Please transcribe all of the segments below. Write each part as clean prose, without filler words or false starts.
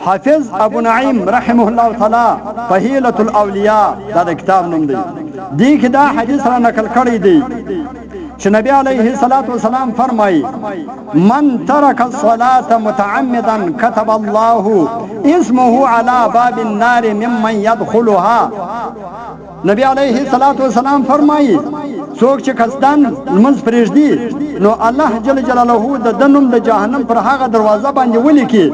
حافظ ابو نعیم رحمه الله تعالی فهیلة الاولیاء دا کتاب نوم دی. دی کې دا حدیث را نقل کړی دی چې نبی علیه الصلاة والسلام فرمایي من ترك الصلاة متعمدا كتب الله اسمه على باب النار ممن يدخلها. نبی علیه الصلاة والسلام فرمایي څوک چې قصدن لمونځ پرېږدي نو الله جل جلاله د نوم د جهنم پر هغه دروازه باندې ولیکي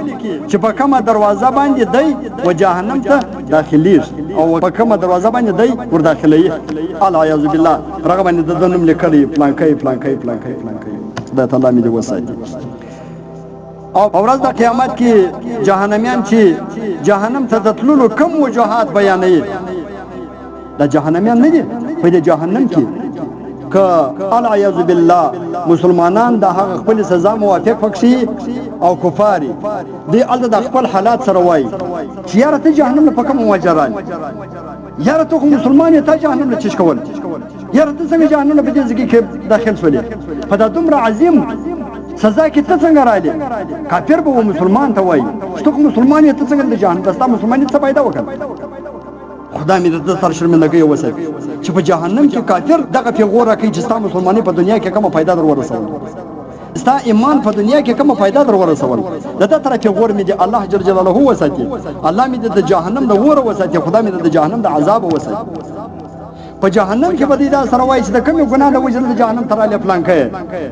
چې په کومه دروازه باندې دی و جهنم ته داخليږي او په کومه دروازه باندې دی ور داخلي. العیاذ بالله هغه باندې د نوم لیکلي پلانکي دا تعالی مې دې وساتي. او ورځ د قیامت کې جهنميان چې جهنم ته د تللو کوم وجوهات بیانوي دا جهنميان نه دي په دې جهنم کې که العیاذ بالله مسلمانان د هغه خپل سزا موافق پکشي او کفاري دی الته د خپل حالات سره وای چې یاره ته جهنم په کوم وجران یاره ته مسلمان ته جهنم له چش کول یاره ته څنګه جهنم په دې ځکه کې داخل شولې په دا دومره عظیم سزا کې ته څنګه راځي کافر به مسلمان ته وای چې مسلمان ته څنګه د جهنم دستا مسلمان څه پیدا وکړ. خدا مې د سر شرمندګي وسه چې په جهنم کې کافر دغه پیغور کوي چې ستا مسلمانۍ په دنیا کې کومه फायदा در ورسول ستا ایمان په دنیا کې کومه फायदा در ورسول دغه طرف پیغور مې دی الله جل جلاله وساتي الله مې د جهنم د ور وساتي خدا مې د جهنم د عذاب وساتي. په جهنم کې بدی دا سره وایي چې د کوم ګناه له وجه د جهنم تراله پلان کوي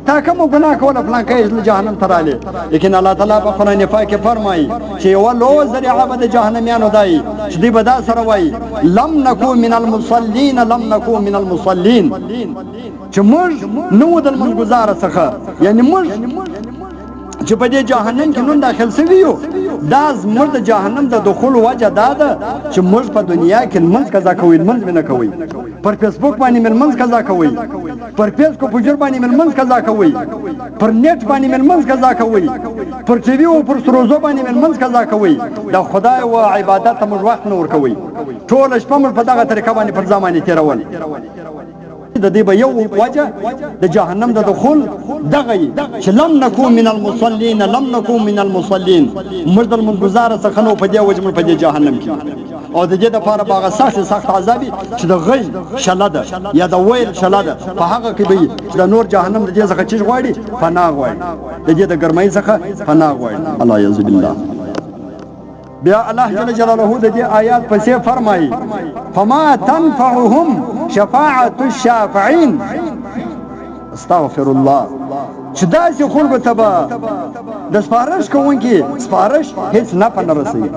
تا کوم ګناه کوله پلان کوي د جهنم تراله. لیکن الله تعالی په قران پاک کې فرمایي چې یو لو ذریعہ به د جهنميانو دای چې دی به دا سره وایي لم نکو من المصلين چې موږ نو د منګزار څخه یعنی موږ چې په دې جهنم کې نن داخل شوی یو دا زموږ د جهنم د دخول وجه دا ده چې موږ په دنیا کې منځ قضا کوي منځ نه کوي پر فیسبوک باندې منځ قضا کوي پر پیج کو پجر باندې منځ قضا کوي پر نیټ باندې منځ قضا کوي پر ټي وي او پر سروزو باندې منځ قضا کوي دا خدای او عبادت ته موږ وخت نه ور کوي ټول شپه موږ په دغه طریقه باندې پر ځمانه تیرول د دې به یو وجه د جهنم د دخول دغه چې لم نکو من المصلين مرد المنگزار څخه نو په دې وجه په دې جهنم کې او د دې لپاره باغ سخت عذابي چې د غي شلده یا د ویل شلده په هغه کې به د نور جهنم د دې څخه چی غواړي پناه غواړي د دې د ګرمۍ څخه پناه غواړي. الله یعذ بالله. بیا الله جل جلاله د دې آیات پسې فرمایي فما تنفعهم شفاعة الشافعين. استغفر الله چې داسې خلکو ته به د سپارښت کوونکي سپارښت هیڅ نه پنه رسوي.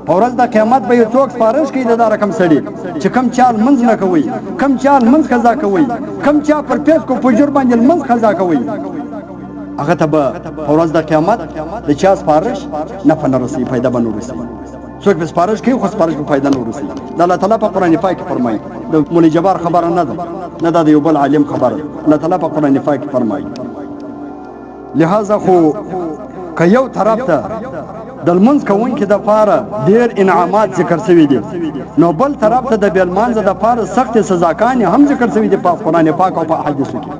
په ورځ د قیامت به یو څوک سپارښت کوي د دا رقم سړي چې کم چال منځ نه کوي کم چال منځ قضا کوي کم چا پر پیس کو پجر باندې منځ قضا کوي هغه ته به په ورځ د قیامت د چا سپارښت نه پنه رسوي پیدا به نه رسوي. څوک به سپارښت کوي خو سپارښت به پیدا نه ورسوي. د الله تعالی په قرآن پاک کې فرمایي د مولوی جبار خبره نه ده د یو بل عالم خبره الله تعالی په قرآن پاک کې فرمایي. لہذا خو که یو طرف ته د لمونځ کوونکي دپاره ډېر انعامات ذکر شوي دي نو بل طرف ته د بې لمانځه دپاره سختې سزاګانې هم ذکر شوي دي په قرآن پاک او په احادیثو کې.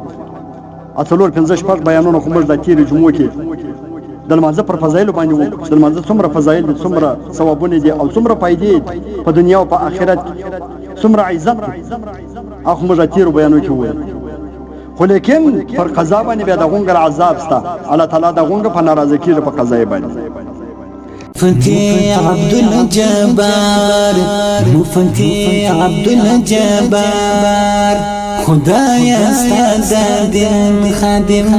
څلور پنځه شپږ بیانونه خو موږ د تېرې جمعو کې د لمانځه پر فضایلو باندې وکړو چې د لمانځه څومره فضایل دي څومره ثوابونه دي او څومره فایدې په دنیا او په آخرت څومره عزت دی هغه موږ د تېرو بیانو کې وویل. خو لیکن پر قضا باندې بیا د غونګر عذاب شته. الله تعالی د غونګ په ناراضه کېږي په قضا باندې. مفتي عبد الجبار مفتي عبد الجبار خدایا ستاد دین خادم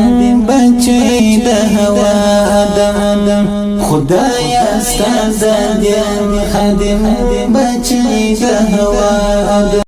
بچی د هوا ادم خدایا ستاد دین خادم بچی د هوا ادم